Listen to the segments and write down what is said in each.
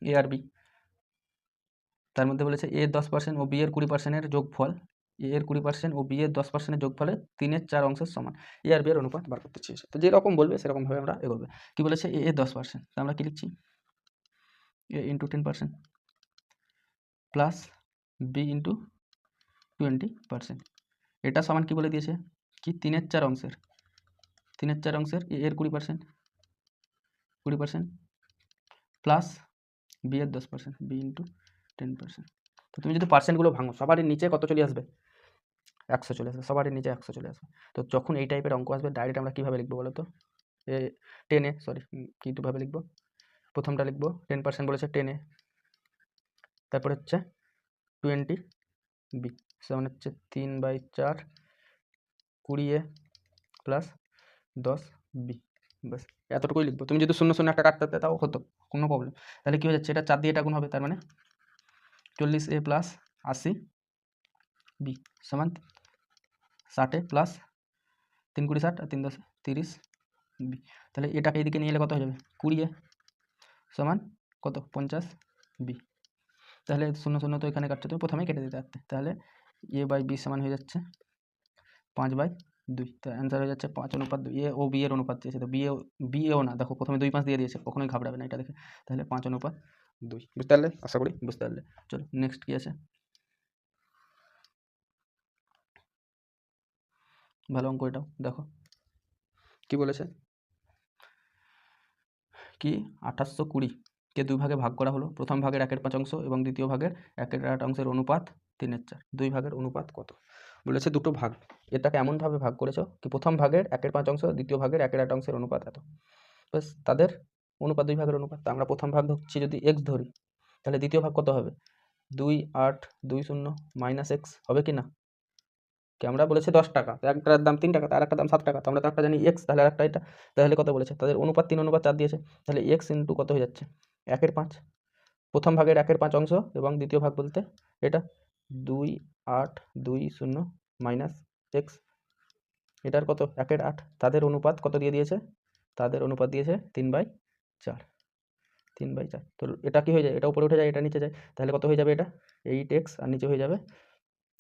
এ আর B, তার মধ্যে বলেছে এ 10% ও বি এর 20%-এর যোগফল, এ এর 20% ও বি এর 10%-এর যোগফলের 3/4 অংশের সমান। এ আর বি এর অনুপাত বার করতে চেয়েছে। তো যেরকম বলবে সেরকমভাবে আমরা এগোবে। কি বলেছে এ এর 10%, তা আমরা কি লিখছি এ ইন্টু 10% প্লাস বি ইন্টু 20%, এটা সমান কি বলে দিয়েছে কি 3/4 অংশের, 3/4 অংশের এ এর 20% প্লাস বি এর 10%, বি ইন্টু 10%। তো তুমি যদি পার্সেন্টগুলো ভাঙো সবারই নিচে কত চলে আসবে, 100 চলে আসবে, সবারই নিচে 100 চলে আসবে। তো যখন এই টাইপের অঙ্ক আসবে ডাইরেক্ট আমরা কীভাবে লিখবো বলো তো, এ 10 সরি কীভাবে লিখবো, প্রথমটা লিখবো 10% বলেছে 10, তারপর হচ্ছে 20 বি সমান হচ্ছে 3/4 20 প্লাস 10 বি, ব্যাস এতটুকুই লিখবো। তুমি যদি 0 0 একটা কাটতে তাও হতো, কোনো প্রবলেম। তাহলে কী হয়ে যাচ্ছে, এটা 4 দিয়ে এটা গুণ হবে, তার মানে 40A প্লাস 80 বি সমান 60 প্লাস 3 20 60 আর 3 10 30 বি। তাহলে এটাকে এদিকে নিয়ে এলে কত হয়ে যাবে 20 সমান কত 50 বি। তাহলে 0 0 তো এখানে কাটছে, তুমি প্রথমেই কেটে দিতে পারতে। তাহলে এ বাই বি সমান হয়ে যাচ্ছে 5/2। তো অ্যান্সার হয়ে যাচ্ছে 5:2। এ ও বি এর অনুপাত দিয়েছে, তো বি এও না, দেখো প্রথমে 2 5 দিয়ে দিয়েছে, কখনোই ঘাবড়াবে না এটা দেখে। তাহলে 5:2 বুঝতে পারলে, আশা করি বুঝতে পারলে। চলো নেক্সট কি আছে, ভালো অঙ্ক এটাও দেখো কি বলেছে, কি 2820-কে 2 ভাগে ভাগ করা হলো, প্রথম ভাগের 1/5 অংশ এবং দ্বিতীয় ভাগের 1/8 অংশের অনুপাত 3/4, 2 ভাগের অনুপাত কত বলেছে, দুটো ভাগ, এটাকে এমনভাবে ভাগ করেছো কি প্রথম ভাগের 1/5 অংশ দ্বিতীয় ভাগের 1/8 অংশের অনুপাত এত, ব্যাস তাদের অনুপাত 2 ভাগের অনুপাত। আমরা প্রথম ভাগ ধরছি যদি x ধরি, তাহলে দ্বিতীয় ভাগ কত হবে 2 8 2 0 মাইনাস x হবে কি না, কি আমরা বলেছে 10 টাকা, তো একটার দাম 3 টাকা, তার একটা দাম 7 টাকা, তো আমরা তো একটা জানি x, তাহলে আরেকটা এটা, তাহলে কত বলেছে তাদের অনুপাত 3:4 দিয়েছে, তাহলে x ইন্টু কত হয়ে যাচ্ছে 1/5, প্রথম ভাগের 1/5 অংশ এবং দ্বিতীয় ভাগ বলতে এটা 2 8 2 0 মাইনাস x, এটার কত 1/8, তাদের অনুপাত কত দিয়ে দিয়েছে, তাদের অনুপাত দিয়েছে 3/4, 3/4। তো এটা কি হয়ে যায়, এটা উপরে উঠে যায়, এটা নিচে যায়, তাহলে কত হয়ে যাবে এটা 8x, আর নিচে হয়ে যাবে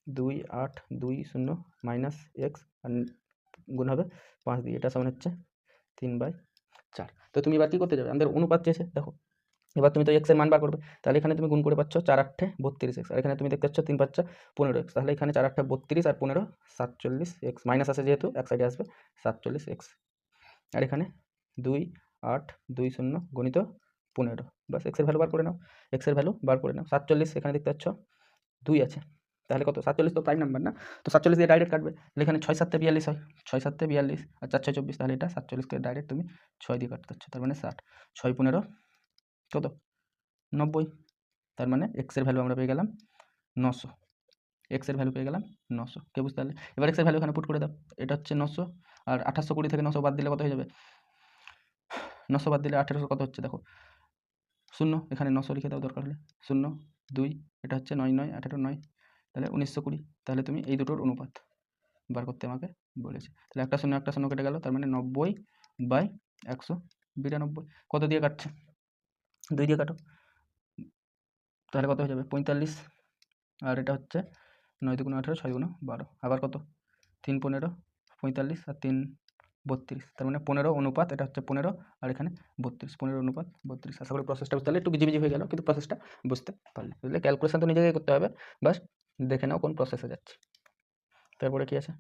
2 8 2 0 মাইনাস x, আর গুণ হবে 5 দিয়ে, এটা সমান হচ্ছে 3/4। তো তুমি এবার কী করতে যাবে, আমাদের অনুপাত চেয়েছে দেখো, এবার তুমি তো x এর মান বার করবে, তাহলে এখানে তুমি গুণ করে পাচ্ছ 4 8 32x, আর এখানে তুমি দেখতে পাচ্ছ 3 5 15x, তাহলে এখানে 4 8 32 আর 15 47x, মাইনাস আছে যেহেতু এক সাইডে আসবে 47x, আর এখানে 2 8 2 0 গণিত 15, বাস x এর ভ্যালু বার করে নাও, x এর ভ্যালু বার করে নাও। 47 এখানে দেখতে পাচ্ছ 2 আছে, তাহলে কত 47 তো প্রাইম নাম্বার না, তো 47 দিয়ে ডাইরেক্ট কাটবে, তাহলে এখানে 6 7 42 হয়, 6 7 42 আর 4 6 24, তাহলে এটা 47কে ডাইরেক্ট তুমি 6 দিয়ে কাটতে পারছো, তার মানে 60, 6 15 কত 90, তার মানে এক্স এর ভ্যালু আমরা পেয়ে গেলাম 900, এক্স এর ভ্যালু পেয়ে গেলাম 900, কে বুঝতে পারলে। এবার এক্স এর ভ্যালু এখানে পুট করে দাও, এটা হচ্ছে 900, আর 2820 থেকে 900 বাদ দিলে কত হয়ে যাবে, 900 বাদ দিলে 1800 কত হচ্ছে দেখো, 0 এখানে 900 লিখে দাও দরকার হলে, 0 2, এটা হচ্ছে 9 9 18 9, তাহলে 1920, তাহলে তুমি এই দুটোর অনুপাত বার করতে আমাকে বলেছে। তাহলে একটা শূন্য কেটে গেল, তার মানে 90/192, কত দিয়ে কাটছে 2 দিয়ে কাটো, তাহলে কত হয়ে যাবে 45, আর এটা হচ্ছে 9 2 18 6 2 12, আবার কত 3 15 45 আর 3 32, তার মানে 15 অনুপাত, এটা হচ্ছে 15 আর এখানে 32, 15 অনুপাত 32। আশা করি প্রসেসটা বুঝতে পারলে, একটু বিজি হয়ে গেল কিন্তু প্রসেসটা বুঝতে পারলে, বুঝলে ক্যালকুলেশন তো নিজেকেই করতে হবে, বাস দেখে নাও কোন প্রসেসে যাচ্ছে। তারপরে কি আছে,